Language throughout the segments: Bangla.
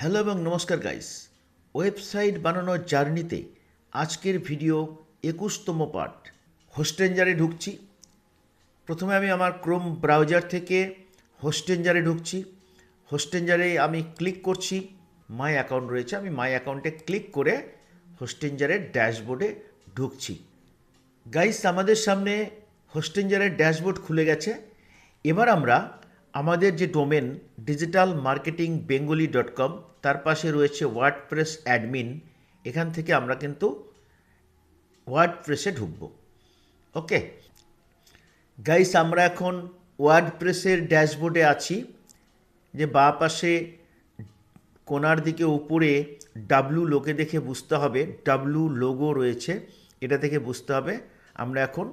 হ্যালো এবং নমস্কার গাইস। ওয়েবসাইট বানানোর জার্নিতে আজকের ভিডিও 21তম পার্ট। হোস্টেঞ্জারে ঢুকছি। প্রথমে আমি আমার ক্রোম ব্রাউজার থেকে হোস্টেঞ্জারে ঢুকছি। হোস্টেঞ্জারে আমি ক্লিক করছি, মাই অ্যাকাউন্ট রয়েছে, আমি মাই অ্যাকাউন্টে ক্লিক করে হোস্টেঞ্জারের ড্যাশবোর্ডে ঢুকছি। গাইস, আমাদের সামনে হোস্টেঞ্জারের ড্যাশবোর্ড খুলে গেছে। এবার আমরা আমাদের যে ডোমেন digitalmarketingbengali.com, তার পাশে রয়েছে ওয়ার্ডপ্রেস অ্যাডমিন। এখান থেকে আমরা কিন্তু ওয়ার্ডপ্রেসে ঢুকবো। ওকে গাইস, আমরা এখন ওয়ার্ডপ্রেসের ড্যাশবোর্ডে আছি। যে বাঁ পাশে কোণার দিকে উপরে ডাব্লু লোকে দেখে বুঝতে হবে, ডাব্লু লোগো রয়েছে, এটা থেকে বুঝতে হবে আমরা এখন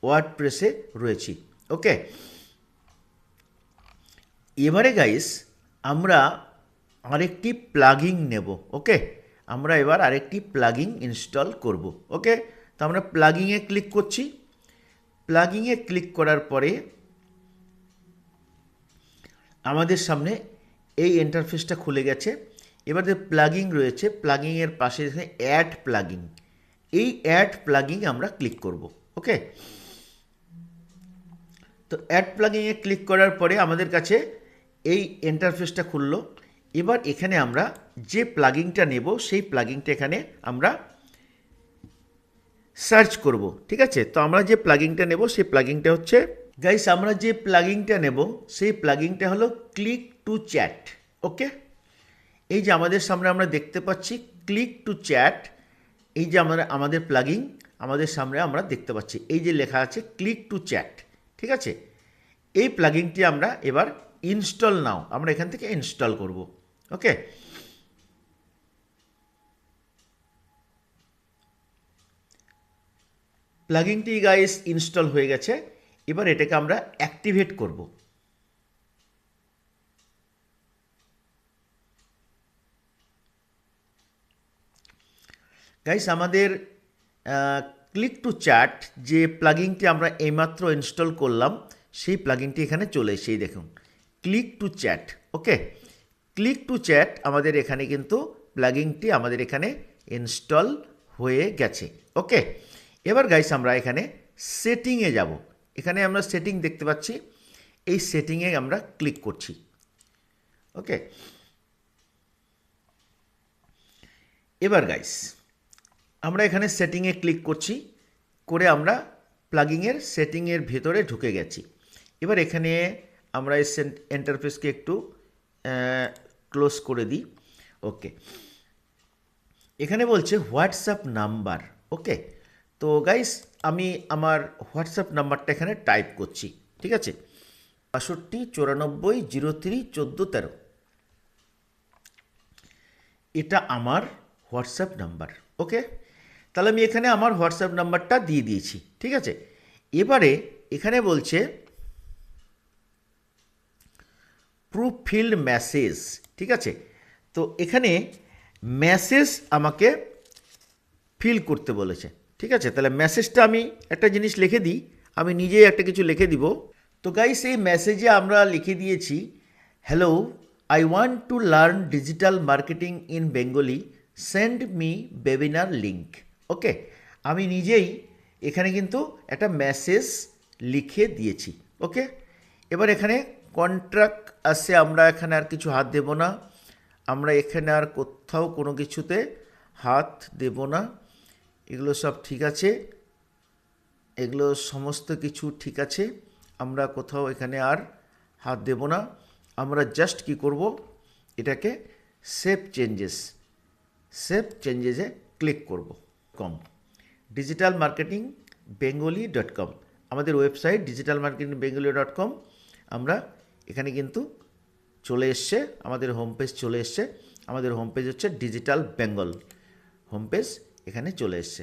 ওয়ার্ডপ্রেসে রয়েছি। ওকে, এবারে গাইস আমরা আরেকটি প্লাগিং নেব। ওকে, আমরা এবার আরেকটি প্লাগিং ইনস্টল করব। ওকে, তো আমরা প্লাগিংয়ে ক্লিক করছি। প্লাগিংয়ে ক্লিক করার পরে আমাদের সামনে এই ইন্টারফেসটা খুলে গেছে। এবার যে প্লাগিং রয়েছে, প্লাগিংয়ের পাশে অ্যাড প্লাগিং, এই অ্যাড প্লাগিং আমরা ক্লিক করব। ওকে, তো অ্যাড প্লাগিংয়ে ক্লিক করার পরে আমাদের কাছে এই ইন্টারফেসটা খুললো। এবার এখানে আমরা যে প্লাগিংটা নেব সেই প্লাগিংটা এখানে আমরা সার্চ করব। ঠিক আছে, তো আমরা যে প্লাগিংটা নেব সেই প্লাগিংটা হচ্ছে, গাইস আমরা যে প্লাগিংটা নেব সেই প্লাগিংটা হলো ক্লিক টু চ্যাট। ওকে, এই যে আমাদের সামনে আমরা দেখতে পাচ্ছি ক্লিক টু চ্যাট, এই যে আমাদের প্লাগিং আমাদের সামনে আমরা দেখতে পাচ্ছি, এই যে লেখা আছে ক্লিক টু চ্যাট। ঠিক আছে, এই প্লাগিংটি আমরা এবার ইনস্টল নাও, আমরা এখান থেকে ইনস্টল করব। ওকে, প্লাগিংটি গাইস ইনস্টল হয়ে গেছে। এবার এটাকে আমরা অ্যাক্টিভেট করব। গাইস আমাদের ক্লিক টু চ্যাট যে প্লাগিংটি আমরা এইমাত্র ইনস্টল করলাম সেই প্লাগিংটি এখানে চলে এসেই দেখুন click to chat. Okay, click to chat আমাদের এখানে কিন্তু প্লাগিংটি আমাদের এখানে ইনস্টল হয়ে গেছে। ওকে, এবার গাইস আমরা এখানে সেটিংয়ে যাব। এখানে আমরা সেটিং দেখতে পাচ্ছি, এই সেটিংয়ে আমরা ক্লিক করছি। ওকে, এবার গাইস আমরা এখানে সেটিংয়ে ক্লিক করছি, করে আমরা প্লাগিংয়ের সেটিংয়ের ভেতরে ঢুকে গেছি। এবার এখানে আমরা এই ইন্টারফেসকে একটু ক্লোজ করে দিই। ওকে, এখানে বলছে হোয়াটসঅ্যাপ নাম্বার। ওকে, তো গাইস আমি আমার হোয়াটসঅ্যাপ নাম্বারটা এখানে টাইপ করছি। ঠিক আছে, 62 94 03 14 13, এটা আমার হোয়াটসঅ্যাপ নাম্বার। ওকে, তাহলে আমি এখানে আমার হোয়াটসঅ্যাপ নাম্বারটা দিয়ে দিয়েছি। ঠিক আছে, এবারে এখানে বলছে প্রুফ ফিল্ড মেসেজ। ঠিক আছে, তো এখানে মেসেজ আমাকে ফিল করতে বলেছে। ঠিক আছে, তাহলে মেসেজটা আমি একটা জিনিস লিখে দিই, আমি নিজেই একটা কিছু লিখে দিব। তো গাইস এই মেসেজে আমরা লিখে দিয়েছি, hello, I want to learn digital marketing in Bengali, send me webinar link. Okay, আমি নিজেই এখানে কিন্তু একটা মেসেজ লিখে দিয়েছি। ওকে, এবার এখানে কন্ট্রাক্ট আছে, আমরা এখানে আর কিছু হাত দেব না, আমরা এখানে আর কোথাও কোনো কিছুতে হাত দেব না, এগুলো সব ঠিক আছে, এগুলো সমস্ত কিছু ঠিক আছে, আমরা কোথাও এখানে আর হাত দেব না। আমরা জাস্ট কি করব, এটাকে সেভ চেঞ্জেসে ক্লিক করব। digitalmarketingbengali.com আমাদের ওয়েবসাইট digitalmarketingbengali.com, আমরা এখানে কিন্তু চলে এসছে, আমাদের হোম পেজ চলে এসছে। আমাদের হোম পেজ হচ্ছে ডিজিটাল বেঙ্গল হোম পেজ, এখানে চলে এসছে।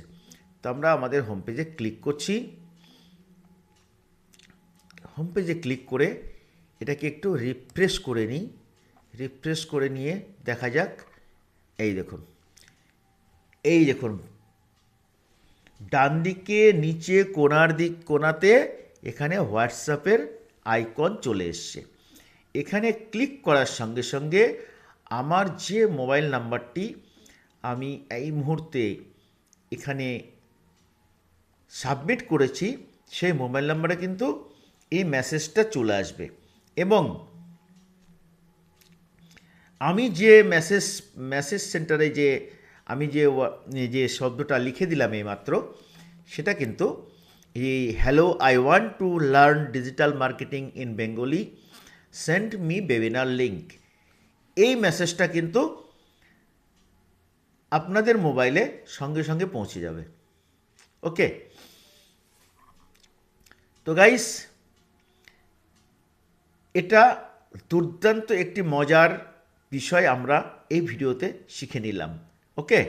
তো আমরা আমাদের হোম পেজে ক্লিক করছি। হোম পেজে ক্লিক করে এটাকে একটু রিফ্রেশ করে নিই। রিফ্রেশ করে নিয়ে দেখা যাক, এই দেখুন ডান দিকে নিচে কোণাতে এখানে হোয়াটসঅ্যাপের আইকন চলে এসছে। এখানে ক্লিক করার সঙ্গে সঙ্গে আমার যে মোবাইল নাম্বারটি আমি এই মুহূর্তে এখানে সাবমিট করেছি সেই মোবাইল নাম্বারে কিন্তু এই মেসেজটা চলে আসবে। এবং আমি যে মেসেজ সেন্টারে যে আমি যে শব্দটা লিখে দিলাম এইমাত্র, সেটা কিন্তু এই hello I want to learn digital marketing in Bengali, send me webinar link, এই মেসেজটা কিন্তু আপনাদের মোবাইলে সঙ্গে সঙ্গে পৌঁছে যাবে। ওকে, তো গাইস, এটা দুর্দান্ত একটি মজার বিষয় আমরা এই ভিডিওতে শিখে নিলাম। ওকে।